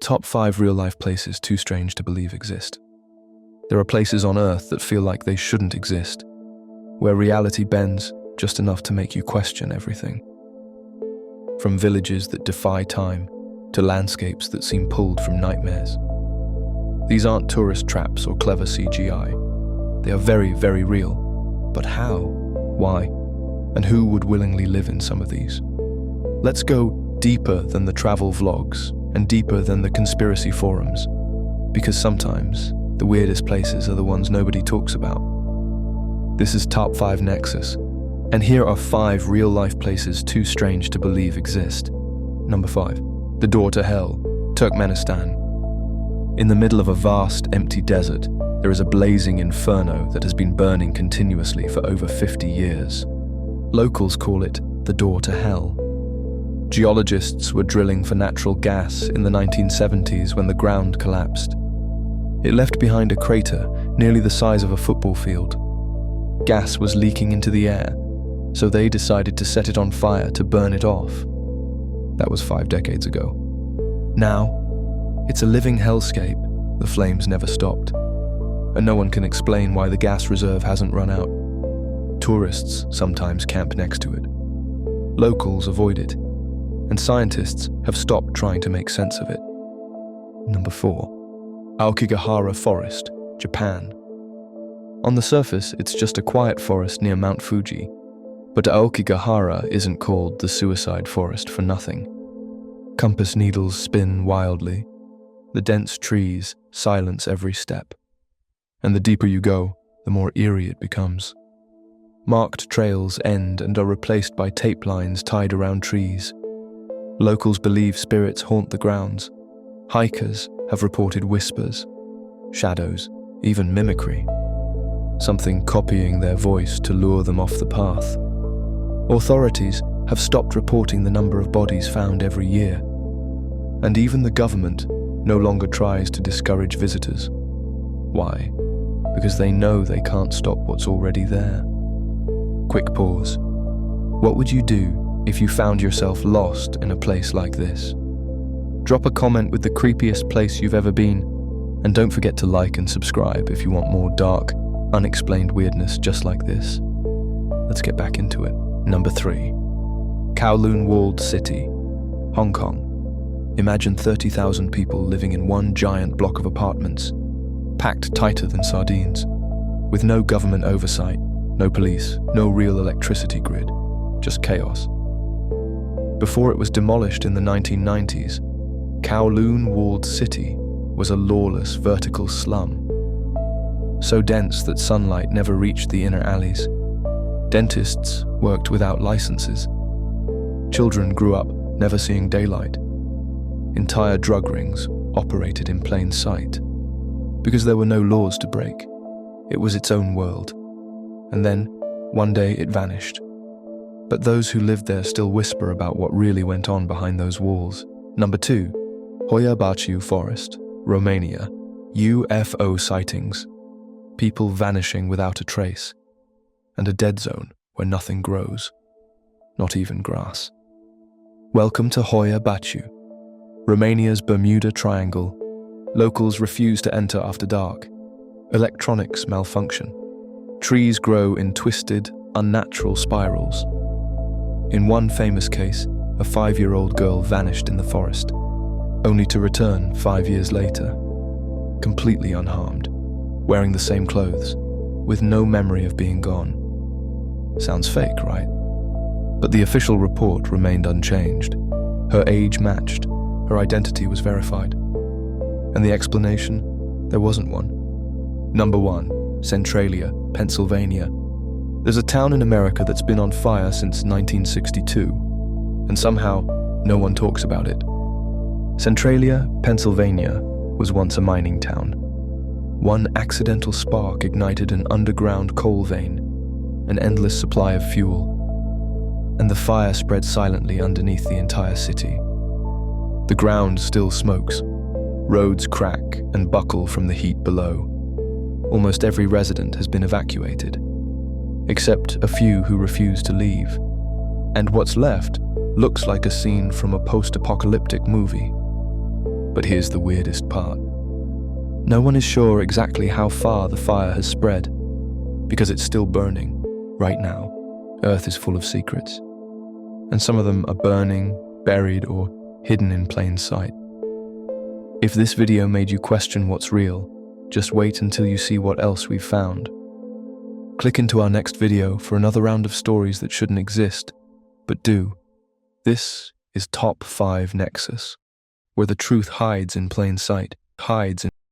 top 5 real-life places too strange to believe exist. There are places on Earth that feel like they shouldn't exist, where reality bends just enough to make you question everything. From villages that defy time to landscapes that seem pulled from nightmares. These aren't tourist traps or clever CGI. They are very, very real. But how? Why? And who would willingly live in some of these? Let's go deeper than the travel vlogs and deeper than the conspiracy forums, because sometimes the weirdest places are the ones nobody talks about. This is Top 5 Nexus, and here are 5 real-life places too strange to believe exist. Number 5. The door to hell, Turkmenistan. In the middle of a vast, empty desert, there is a blazing inferno that has been burning continuously for over 50 years. Locals call it the door to hell. Geologists were drilling for natural gas in the 1970s when the ground collapsed. It left behind a crater nearly the size of a football field. Gas was leaking into the air, so they decided to set it on fire to burn it off. That was 5 decades ago. Now, it's a living hellscape. The flames never stopped, and no one can explain why the gas reserve hasn't run out. Tourists sometimes camp next to it. Locals avoid it, and scientists have stopped trying to make sense of it. Number 4. Aokigahara Forest, Japan. On the surface, it's just a quiet forest near Mount Fuji, but Aokigahara isn't called the suicide forest for nothing. Compass needles spin wildly. The dense trees silence every step. And the deeper you go, the more eerie it becomes. Marked trails end and are replaced by tape lines tied around trees. Locals believe spirits haunt the grounds. Hikers have reported whispers, shadows, even mimicry. Something copying their voice to lure them off the path. Authorities have stopped reporting the number of bodies found every year. And even the government no longer tries to discourage visitors. Why? Because they know they can't stop what's already there. Quick pause. What would you do if you found yourself lost in a place like this? Drop a comment with the creepiest place you've ever been, and don't forget to like and subscribe if you want more dark, unexplained weirdness just like this. Let's get back into it. Number 3. Kowloon Walled City, Hong Kong. Imagine 30,000 people living in one giant block of apartments, packed tighter than sardines, with no government oversight, no police, no real electricity grid, just chaos. Before it was demolished in the 1990s, Kowloon Walled City was a lawless vertical slum. So dense that sunlight never reached the inner alleys. Dentists worked without licenses. Children grew up never seeing daylight. Entire drug rings operated in plain sight. Because there were no laws to break. It was its own world. And then, one day it vanished. But those who lived there still whisper about what really went on behind those walls. Number 2. Hoia Baciu Forest, Romania. UFO sightings. People vanishing without a trace. And a dead zone where nothing grows. Not even grass. Welcome to Hoia Baciu, Romania's Bermuda Triangle. Locals refuse to enter after dark. Electronics malfunction. Trees grow in twisted, unnatural spirals. In one famous case, a 5-year-old girl vanished in the forest, only to return 5 years later, completely unharmed, wearing the same clothes, with no memory of being gone. Sounds fake, right? But the official report remained unchanged. Her age matched, her identity was verified. And the explanation? There wasn't one. Number 1, Centralia, Pennsylvania. There's a town in America that's been on fire since 1962, and somehow no one talks about it. Centralia, Pennsylvania was once a mining town. One accidental spark ignited an underground coal vein, an endless supply of fuel, and the fire spread silently underneath the entire city. The ground still smokes. Roads crack and buckle from the heat below. Almost every resident has been evacuated, except a few who refuse to leave. And what's left looks like a scene from a post-apocalyptic movie. But here's the weirdest part. No one is sure exactly how far the fire has spread, because it's still burning, right now. Earth is full of secrets, and some of them are burning, buried, or hidden in plain sight. If this video made you question what's real, just wait until you see what else we've found. Click into our next video for another round of stories that shouldn't exist, but do. This is Top 5 Nexus, where the truth hides in plain sight, hides in